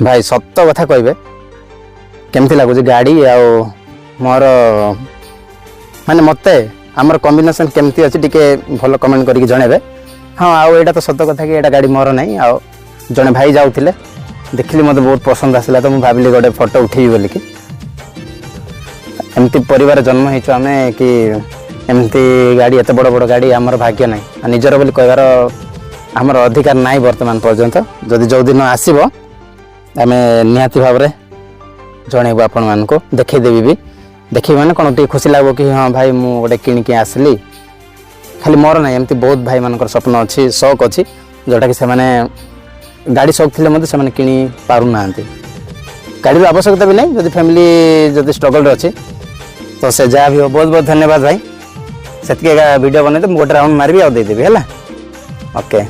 भाई सत कथा कहबे केमती लगुच गाड़ी आउ मोर माने मते आमर कॉम्बिनेशन केमती अछि टिके भलो कमेंट करके जणेबे। हाँ आउ एटा तो सत कथा कि एटा गाड़ी मोर नहीं आउ जने भाई जाउथिले देखली मते बहुत पसंद आसला तो मु भाबिली गोटे फोटो उठेबी बोली कि एमती परिवार जन्म हेचु आमे कि एमती गाड़ी एत बड़ बड़ गाड़ी आमर भाग्य नहीं निजर बोली कहबार आमर अधिकार नहीं वर्तमान पर्यंत जदि जो दिन आसीबो आमे निहाती भाव में जनइबू आपण मान को देखदेवी भी देखी मैंने कौन टे खुशी लगे कि हाँ भाई मुझे गोटे किणिकी आसली खाली मोर ना एमती बहुत भाई मान स्वप्न अच्छी शौक अच्छी जोटा कि से गाड़ी शौक थे मत से किणी पारना गाड़ी आवश्यकता भी नहीं जब फैमिली जब स्ट्रगल अच्छी तो से जहाँ भी हो बहुत बहुत धन्यवाद भाई से वीडियो बने तो गोटे राउंड मारबी आउ देदेवी है ओके।